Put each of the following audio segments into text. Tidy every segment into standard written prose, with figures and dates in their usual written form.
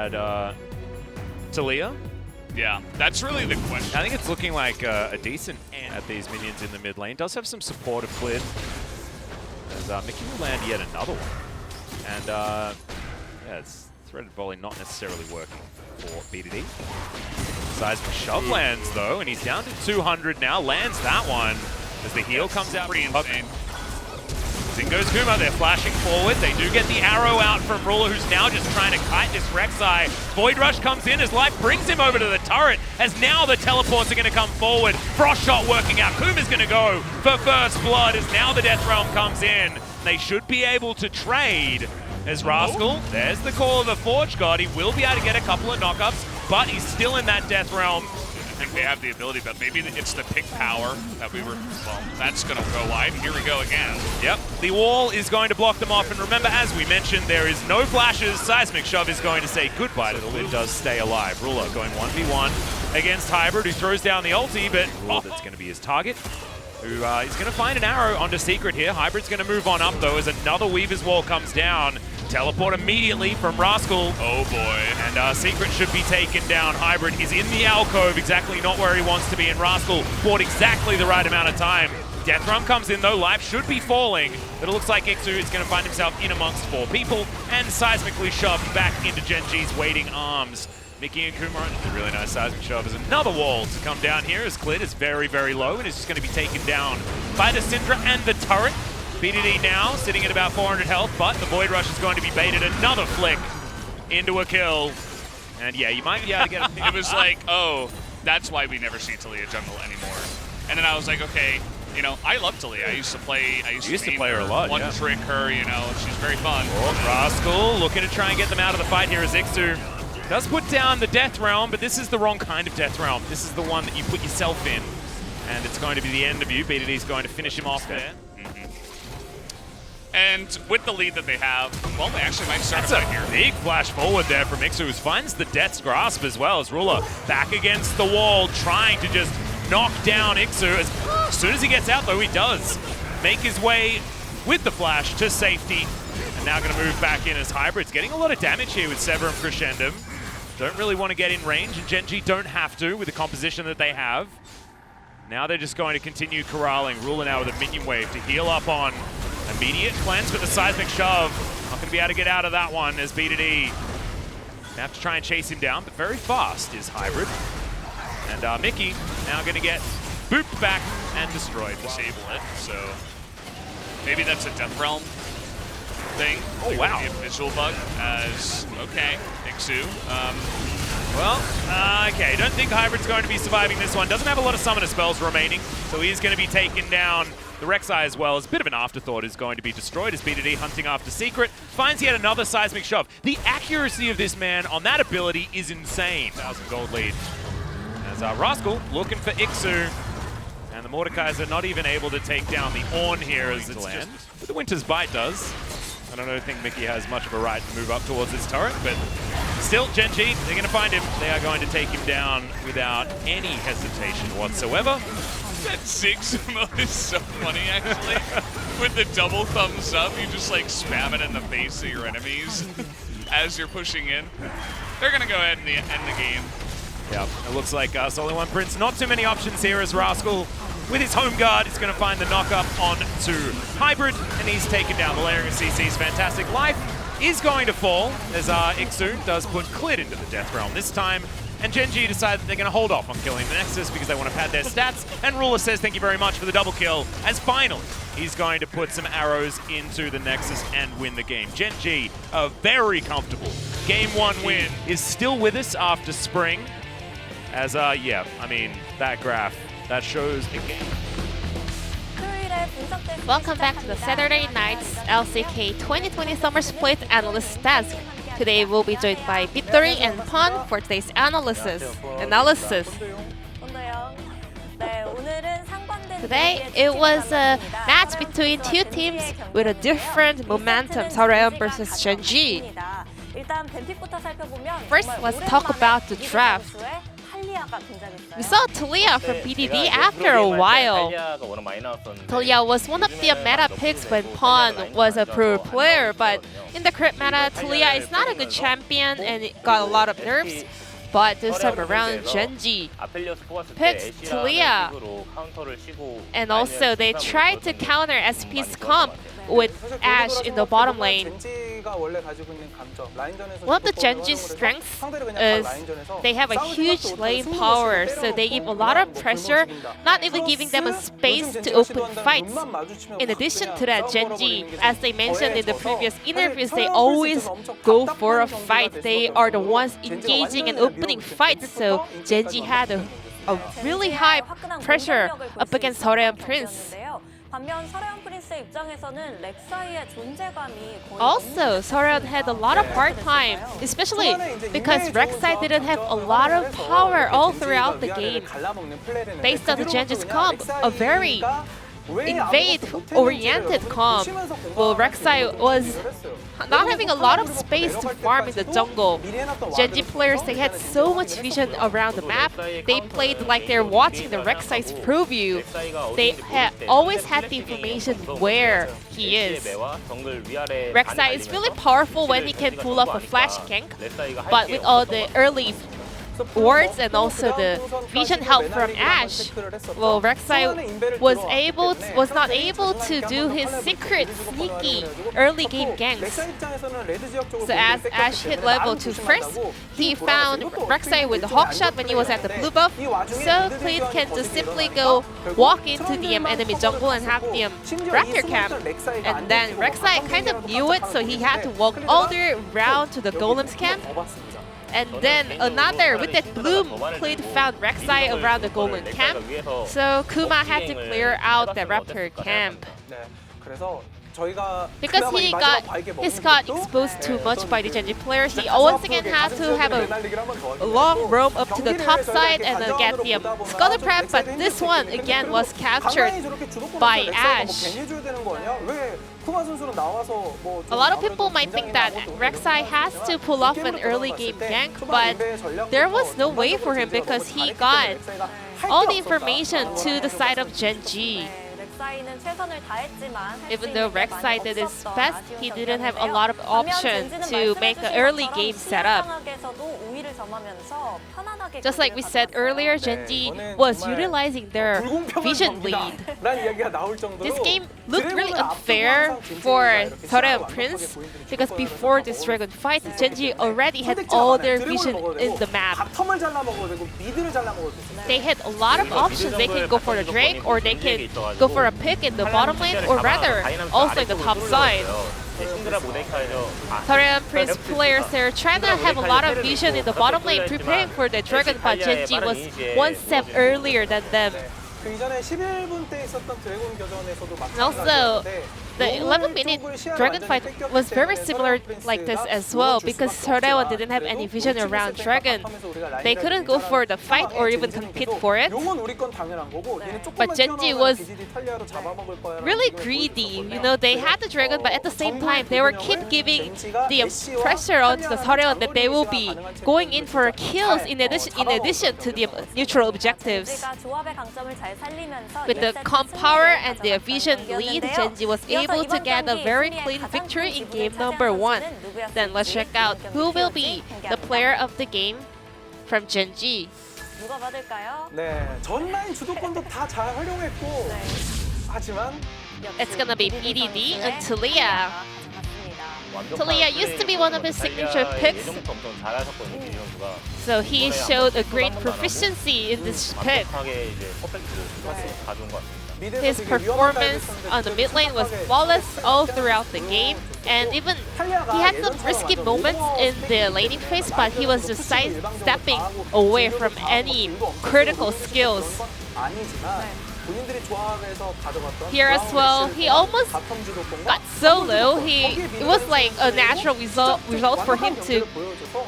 had Talia. Yeah, that's really the question. I think it's looking like a decent at these minions in the mid lane. Does have some support of Clid. As Mickey will land yet another one. And yeah, it's threaded volley not necessarily working for BDD. Seismic shove lands though, and he's down to 200 now. Lands that one as the heal comes out. Pretty insane. In goes Kuma, they're flashing forward. They do get the arrow out from Ruler, who's now just trying to kite this Rek'Sai. Void Rush comes in as Life brings him over to the turret, as now the teleports are going to come forward. Frost Shot working out. Kuma's going to go for first blood as now the Death Realm comes in. They should be able to trade as Rascal. There's the call of the Forge God. He will be able to get a couple of knockups, but he's still in that Death Realm. I think they have the ability, but maybe it's the pick power that we were, well, that's going to go wide. Here we go again. Yep, the wall is going to block them off, and remember, as we mentioned, there is no flashes. Seismic Shove is going to say goodbye to the Lid does stay alive. Ruler going 1v1 against Hybrid, who throws down the ulti, but that's going to be his target, who is going to find an arrow onto Secret here. Hybrid's going to move on up, though, as another Weaver's Wall comes down. Teleport immediately from Rascal. Oh boy. And Secret should be taken down. Hybrid is in the alcove, exactly not where he wants to be, and Rascal bought exactly the right amount of time. Death Realm comes in though, Life should be falling, but it looks like Ixu is going to find himself in amongst 4 people, and seismically shoved back into Gen.G's waiting arms. Mickey and Kumar, a really nice seismic shove as another wall to come down here, as Clid is very, very low, and is just going to be taken down by the Syndra and the turret. BDD now sitting at about 400 health, but the Void Rush is going to be baited. Another flick into a kill. And yeah, you might be able to get a It was like, oh, that's why we never see Talia jungle anymore. And then I was like, okay, you know, I love Talia. I used to play her a lot, One trick her, you know, she's very fun. Oh, Rascal looking to try and get them out of the fight here as Ixu does put down the Death Realm, but this is the wrong kind of Death Realm. This is the one that you put yourself in, and it's going to be the end of you. BDD's going to finish him off there. And with the lead that they have, well, they actually might start That's a fight here. Big flash forward there from Ixu, who finds the Death's Grasp as well as Ruler back against the wall, trying to just knock down Ixu. As soon as he gets out, though, he does make his way with the flash to safety. And now going to move back in as Hybrid's getting a lot of damage here with Severum Crescendum. Don't really want to get in range, and Gen.G don't have to with the composition that they have. Now they're just going to continue corralling. Ruler now with a minion wave to heal up on. Immediate cleanse with the seismic shove. Not going to be able to get out of that one as BDD have to try and chase him down, but very fast is Hybrid. And Mickey now going to get booped back and destroyed. Disable it, so maybe that's a Death Realm thing. Oh, wow. Maybe a visual bug as, okay, Ixu. Okay, don't think Hybrid's going to be surviving this one. Doesn't have a lot of summoner spells remaining, so he's going to be taken down. The Rek'Sai as well, as a bit of an afterthought, is going to be destroyed as BDD hunting after Secret. Finds yet another seismic shove. The accuracy of this man on that ability is insane. 1,000 gold lead. As Rascal looking for Ixu. And the Mordekaiser not even able to take down the Ornn here as it's just... But the Winter's Bite does. I don't think Mickey has much of a right to move up towards this turret, but still, Gen.G, they're going to find him. They are going to take him down without any hesitation whatsoever. That 6 mode is so funny, actually. With the double thumbs up, you just like spam it in the face of your enemies as you're pushing in. They're going to go ahead and end the game. Yeah, it looks like Solid One Prince. Not too many options here as Rascal, with his home guard, is going to find the knock-up onto Hybrid, and he's taken down. The layering of CC's fantastic. Life is going to fall, as Ixu does put Clid into the Death Realm this time. And Gen.G decide that they're going to hold off on killing the Nexus because they want to pad their stats. And Ruler says thank you very much for the double kill, as finally he's going to put some arrows into the Nexus and win the game. Gen.G, a very comfortable Game 1 win, is still with us after spring. As, yeah, I mean, that graph, that shows a game. Welcome back to the Saturday Night's LCK 2020 Summer Split Analyst Desk. Today we'll be joined by Victory and Pun for today's analysis. Today it was a match between two teams with a different momentum, Seoreon versus Gen.G. First, let's talk about the draft. We saw Talia from BDD after a while. Talia was one of the meta picks when Pawn was a pro player, but in the crit meta, Talia is not a good champion and it got a lot of nerfs. But this time around, Gen.G picked Talia. And also, they tried to counter SP's comp with Ashe in the bottom lane. One of the Gen.G's strengths is they have a huge lane power, so they give a lot of pressure, not even giving them a space to open fights. In addition to that, Gen.G, as they mentioned in the previous interviews, they always go for a fight. They are the ones engaging and opening fights, so Gen.G had a really high pressure up against Seoreon Prince. Also, Seoreon had a lot of hard time, especially because Rek'Sai didn't have a lot of power all throughout the game. Based on the Gen.G's comp, a very invade-oriented comp, well, Rek'Sai was not having a lot of space to farm in the jungle. Gen.G players, they had so much vision around the map. They played like they're watching the Rek'Sai's pro view. They always had the information where he is. Rek'Sai is really powerful when he can pull off a flash gank, but with all the early wards and also the vision help from Ashe, well, Rek'Sai was not able to do his secret sneaky early game ganks. So as Ashe hit level 2 first, he found Rek'Sai with the hawk shot when he was at the blue buff, so Cleed can just simply go walk into the enemy jungle and have the Raptor camp. And then Rek'Sai kind of knew it, so he had to walk all the way around to the Golem's camp. And then another, with that bloom, Cleed found Rek'Sai around the Golem camp. So Kuma had to clear out the Raptor camp. Because he got exposed too much by the Gen.G players, he once again had to have a long roam up to the top side and get the Scuttle Prep, but this one again was captured by Ashe. A lot of people might think that Rek'Sai has to pull off an early game gank, but there was no way for him because he got all the information to the side of Gen.G. Even though Rek'Sai did his best, he didn't have a lot of options to make an early game setup. Just like we said earlier, Gen.G was utilizing their vision lead. This game looked really unfair for Seoreon Prince because before this dragon fight, Gen.G already had all their vision in the map. They had a lot of options. They can go for the Drake or they can go for a pick in the bottom lane, or rather, also in the top side. Seoreon Prince players, they're trying to have a lot of vision in the bottom lane, preparing for the dragon, but Gen.G was one step earlier than them. And also, the 11-minute dragon fight was very similar like this as well because Seoreon didn't have any vision around dragon. They couldn't go for the fight or even compete for it. But Gen.G was really greedy. You know, they had the dragon, but at the same time, they were keep giving the pressure onto the Seoreon that they will be going in for kills in addition to the neutral objectives. With the comp power and the vision lead, Gen.G was able to get a very clean victory in game number 1. Then let's check out who will be the player of the game from Gen.G. It's gonna be BDD and Talia. Talia used to be one of his signature picks, so he showed a great proficiency in this pick. His performance on the mid lane was flawless all throughout the game, and even he had some risky moments in the laning phase, but he was just sidestepping away from any critical skills. Here as well, he almost got so low. It was like a natural result for him to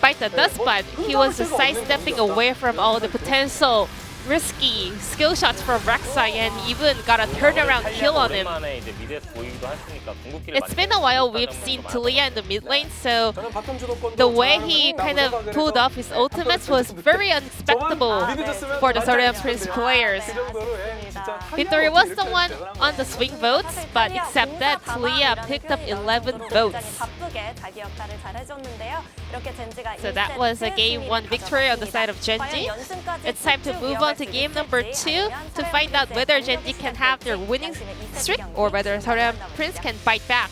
bite the dust, but he was just sidestepping away from all the potential risky skill shots from Rek'Sai and even got a turnaround kill on him. It's been a while we've seen Talia in the mid lane, so the way he kind of pulled off his ultimates was very unexpectable for the Sorean Prince players. Victory was the one on the swing votes, but except that, Talia picked up 11 votes. So that was a Game 1 victory on the side of Gen.G. It's time to move on to game number 2 to find out whether Gen.G can have their winning streak or whether Sorean Prince can fight back.